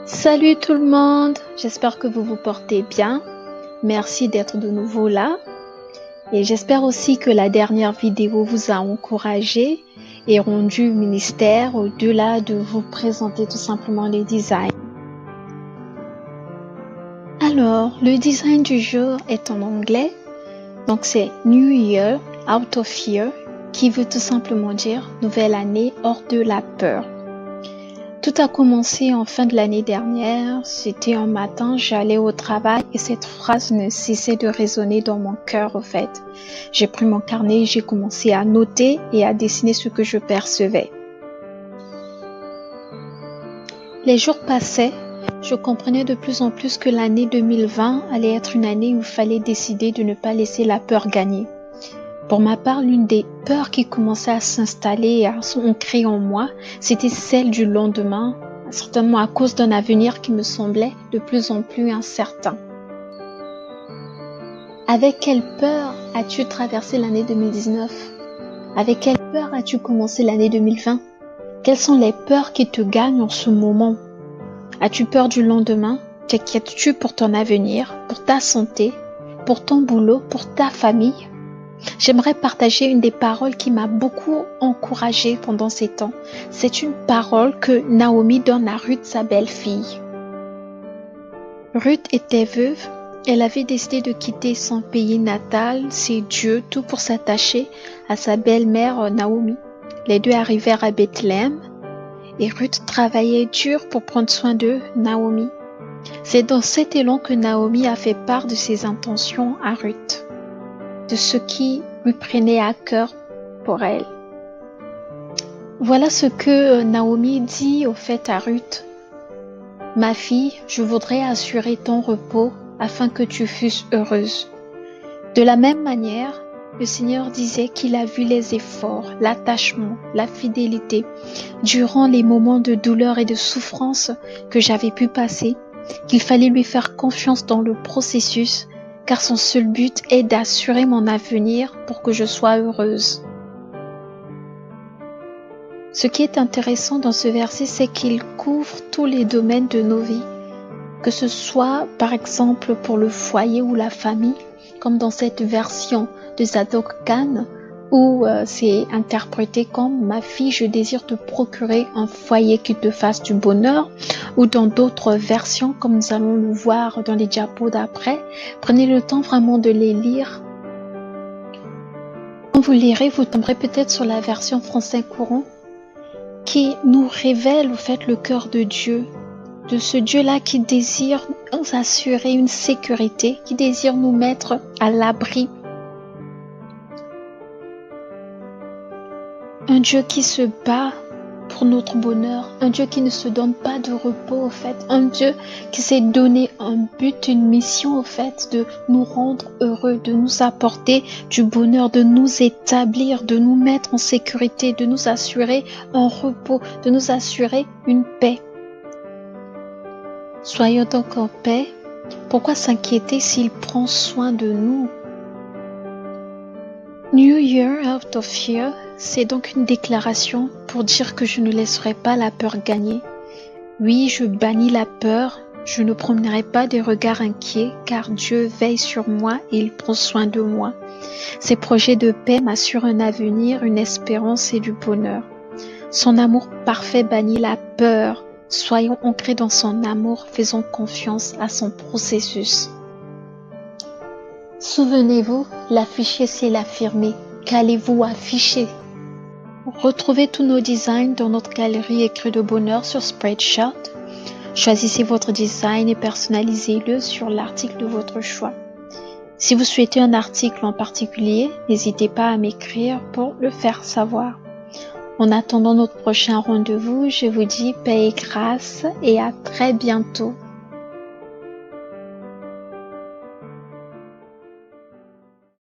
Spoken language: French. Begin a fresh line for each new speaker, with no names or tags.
Salut tout le monde, j'espère que vous vous portez bien. Merci d'être de nouveau là. Et j'espère aussi que la dernière vidéo vous a encouragé et rendu ministère au-delà de vous présenter tout simplement les designs. Alors, le design du jour est en anglais. Donc c'est New Year Out of Fear qui veut tout simplement dire nouvelle année hors de la peur. Tout a commencé en fin de l'année dernière, c'était un matin, j'allais au travail et cette phrase ne cessait de résonner dans mon cœur au fait. J'ai pris mon carnet et j'ai commencé à noter et à dessiner ce que je percevais. Les jours passaient, je comprenais de plus en plus que l'année 2020 allait être une année où il fallait décider de ne pas laisser la peur gagner. Pour ma part, l'une des peurs qui commençait à s'installer et à s'ancrer en moi, c'était celle du lendemain, certainement à cause d'un avenir qui me semblait de plus en plus incertain. Avec quelle peur as-tu traversé l'année 2019? Avec quelle peur as-tu commencé l'année 2020? Quelles sont les peurs qui te gagnent en ce moment? As-tu peur du lendemain? T'inquiètes-tu pour ton avenir, pour ta santé, pour ton boulot, pour ta famille? J'aimerais partager une des paroles qui m'a beaucoup encouragée pendant ces temps. C'est une parole que Naomi donne à Ruth, sa belle-fille. Ruth était veuve. Elle avait décidé de quitter son pays natal, ses dieux, tout pour s'attacher à sa belle-mère Naomi. Les deux arrivèrent à Bethléem et Ruth travaillait dur pour prendre soin de Naomi. C'est dans cet élan que Naomi a fait part de ses intentions à Ruth, de ce qui lui prenait à cœur pour elle. Voilà ce que Naomi dit au fait à Ruth. « Ma fille, je voudrais assurer ton repos afin que tu fusses heureuse. » De la même manière, le Seigneur disait qu'il a vu les efforts, l'attachement, la fidélité durant les moments de douleur et de souffrance que j'avais pu passer, qu'il fallait lui faire confiance dans le processus car son seul but est d'assurer mon avenir pour que je sois heureuse. Ce qui est intéressant dans ce verset, c'est qu'il couvre tous les domaines de nos vies, que ce soit par exemple pour le foyer ou la famille, comme dans cette version de Zadok Khan, où c'est interprété comme « Ma fille, je désire te procurer un foyer qui te fasse du bonheur » ou dans d'autres versions, comme nous allons le voir dans les diapos d'après. Prenez le temps vraiment de les lire. Quand vous lirez, vous tomberez peut-être sur la version français courant qui nous révèle au fait le cœur de Dieu, de ce Dieu-là qui désire nous assurer une sécurité, qui désire nous mettre à l'abri. Un Dieu qui se bat pour notre bonheur, un Dieu qui ne se donne pas de repos au fait, un Dieu qui s'est donné un but, une mission au fait de nous rendre heureux, de nous apporter du bonheur, de nous établir, de nous mettre en sécurité, de nous assurer un repos, de nous assurer une paix. Soyons donc en paix. Pourquoi s'inquiéter s'il prend soin de nous? New Year Out of Fear, c'est donc une déclaration pour dire que je ne laisserai pas la peur gagner. Oui, je bannis la peur, je ne promènerai pas des regards inquiets car Dieu veille sur moi et il prend soin de moi. Ses projets de paix m'assurent un avenir, une espérance et du bonheur. Son amour parfait bannit la peur. Soyons ancrés dans son amour, faisons confiance à son processus. Souvenez-vous, l'afficher c'est l'affirmer. Qu'allez-vous afficher? Retrouvez tous nos designs dans notre galerie écrit de bonheur sur Spreadshot. Choisissez votre design et personnalisez-le sur l'article de votre choix. Si vous souhaitez un article en particulier, n'hésitez pas à m'écrire pour le faire savoir. En attendant notre prochain rendez-vous, je vous dis paix et grâce et à très bientôt.